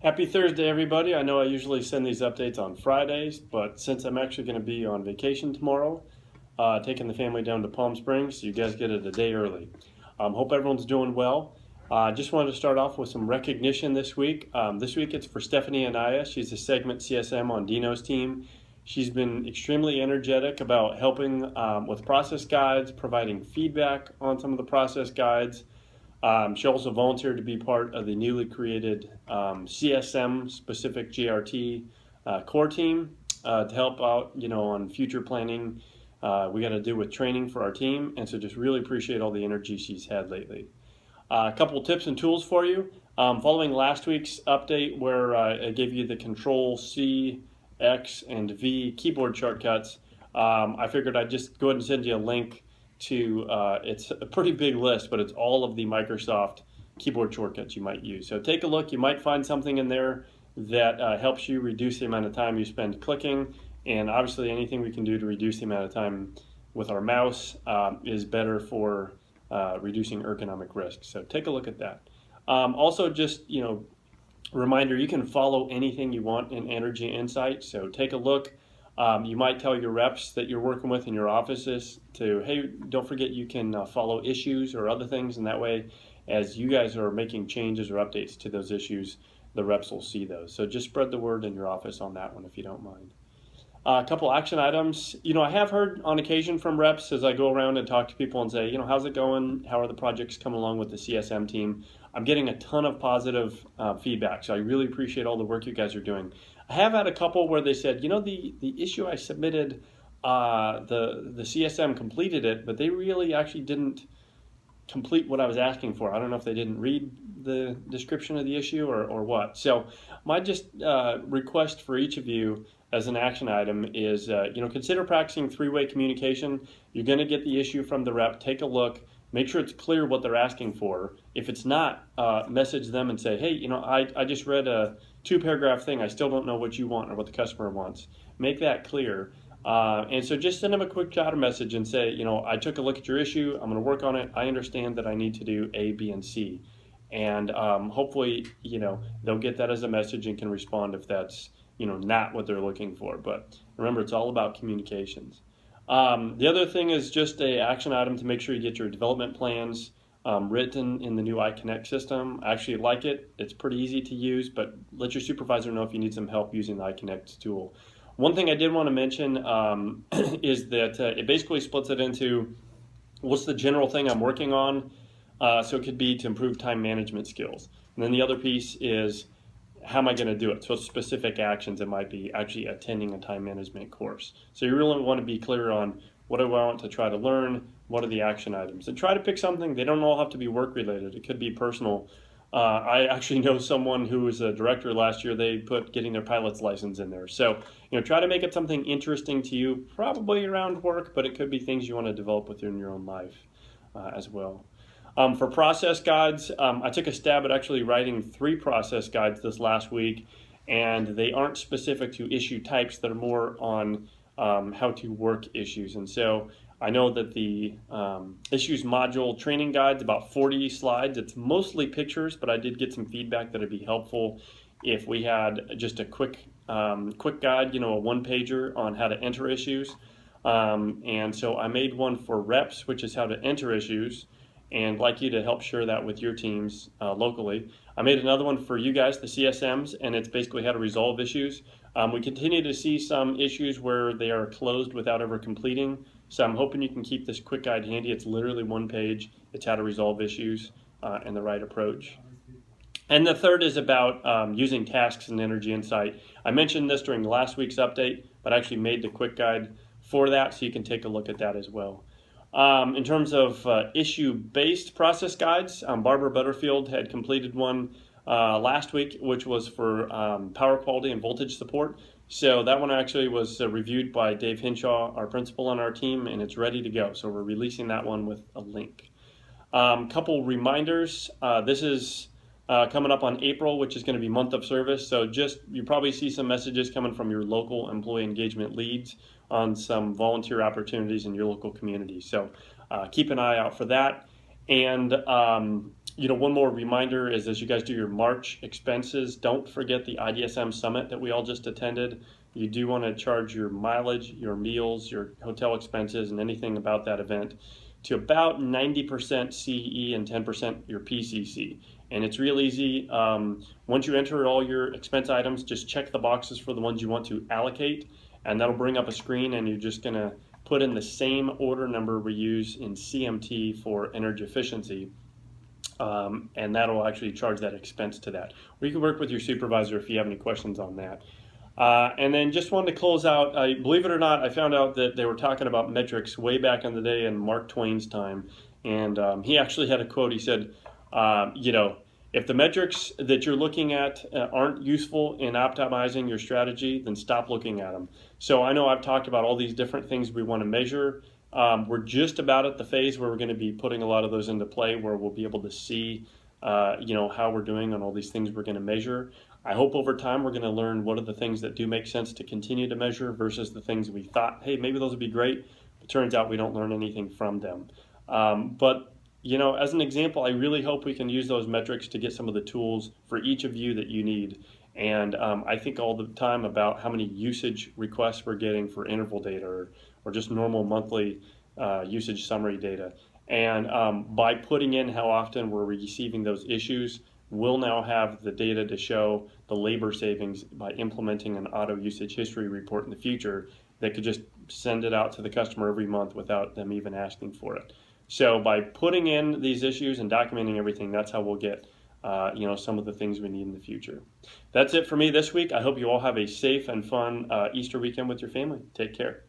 Happy Thursday, everybody. I know I usually send these updates on Fridays, but since I'm actually going to be on vacation tomorrow, taking the family down to Palm Springs, you guys get it a day early. Hope everyone's doing well. Just wanted to start off with some recognition this week. This week it's for Stephanie Anaya. She's a segment CSM on Dino's team. She's been extremely energetic about helping with process guides, providing feedback on some of the process guides. She also volunteered to be part of the newly created CSM specific GRT core team to help out, on future planning. We got to do with training for our team, and so just really appreciate all the energy she's had lately. A couple of tips and tools for you. Following last week's update where I gave you the Control C, X, and V keyboard shortcuts, I figured I'd just go ahead and send you a link to, it's a pretty big list, but it's all of the Microsoft keyboard shortcuts you might use. So take a look. You might find something in there that helps you reduce the amount of time you spend clicking. And obviously anything we can do to reduce the amount of time with our mouse is better for reducing ergonomic risk. So take a look at that. Also just, reminder, you can follow anything you want in Energy Insight. So take a look. You might tell your reps that you're working with in your offices to, hey, don't forget you can follow issues or other things, and that way as you guys are making changes or updates to those issues, the reps will see those. So just spread the word in your office on that one if you don't mind. A couple action items. I have heard on occasion from reps as I go around and talk to people and say, how's it going? How are the projects coming along with the CSM team? I'm getting a ton of positive feedback, so I really appreciate all the work you guys are doing. I have had a couple where they said, the issue I submitted, the CSM completed it, but they really actually didn't complete what I was asking for. I don't know if they didn't read the description of the issue or what. So my just request for each of you as an action item is, consider practicing three-way communication. You're going to get the issue from the rep. Take a look. Make sure it's clear what they're asking for. If it's not, message them and say, hey, I just read a 2-paragraph thing. I still don't know what you want or what the customer wants. Make that clear. And so just send them a quick chatter message and say, I took a look at your issue. I'm going to work on it. I understand that I need to do A, B, and C. And hopefully, they'll get that as a message and can respond if that's, not what they're looking for. But remember, it's all about communications. The other thing is just an action item to make sure you get your development plans written in the new iConnect system. I actually like it. It's pretty easy to use, but let your supervisor know if you need some help using the iConnect tool. One thing I did want to mention is that it basically splits it into what's the general thing I'm working on. So it could be to improve time management skills. And then the other piece is how am I going to do it? So specific actions, it might be actually attending a time management course. So you really want to be clear on what do I want to try to learn, what are the action items. And try to pick something. They don't all have to be work related. It could be personal. I actually know someone who was a director last year. They put getting their pilot's license in there. So, try to make it something interesting to you, probably around work, but it could be things you want to develop within your own life as well. For process guides, I took a stab at actually writing 3 process guides this last week, and they aren't specific to issue types that are more on how to work issues. And so I know that the issues module training guide's about 40 slides. It's mostly pictures, but I did get some feedback that it'd be helpful if we had just a quick guide, a 1-pager on how to enter issues. And so I made one for reps, which is how to enter issues, and I'd like you to help share that with your teams locally. I made another one for you guys, the CSMs, and it's basically how to resolve issues. We continue to see some issues where they are closed without ever completing, so I'm hoping you can keep this quick guide handy. It's literally 1 page. It's how to resolve issues and the right approach. And the third is about using tasks in Energy Insight. I mentioned this during last week's update, but I actually made the quick guide for that, so you can take a look at that as well. In terms of issue-based process guides, Barbara Butterfield had completed one last week, which was for power quality and voltage support. So that one actually was reviewed by Dave Hinshaw, our principal on our team, and it's ready to go. So we're releasing that one with a link. Couple reminders. This is coming up on April, which is going to be month of service. So you probably see some messages coming from your local employee engagement leads on some volunteer opportunities in your local community. So keep an eye out for that. And One more reminder is as you guys do your March expenses, don't forget the IDSM summit that we all just attended. You do want to charge your mileage, your meals, your hotel expenses, and anything about that event to about 90% CE and 10% your PCC. And it's real easy. Once you enter all your expense items, just check the boxes for the ones you want to allocate, and that'll bring up a screen, and you're just going to put in the same order number we use in CMT for energy efficiency. And that'll actually charge that expense to that. Or you can work with your supervisor if you have any questions on that. And then just wanted to close out, believe it or not, I found out that they were talking about metrics way back in the day in Mark Twain's time. And he actually had a quote. He said, if the metrics that you're looking at aren't useful in optimizing your strategy, then stop looking at them. So I know I've talked about all these different things we want to measure. We're just about at the phase where we're going to be putting a lot of those into play, where we'll be able to see, how we're doing on all these things we're going to measure. I hope over time we're going to learn what are the things that do make sense to continue to measure versus the things we thought, hey, maybe those would be great. It turns out we don't learn anything from them. But as an example, I really hope we can use those metrics to get some of the tools for each of you that you need. And I think all the time about how many usage requests we're getting for interval data or just normal monthly usage summary data. And by putting in how often we're receiving those issues, we'll now have the data to show the labor savings by implementing an auto usage history report in the future that could just send it out to the customer every month without them even asking for it. So by putting in these issues and documenting everything, that's how we'll get some of the things we need in the future. That's it for me this week. I hope you all have a safe and fun Easter weekend with your family. Take care.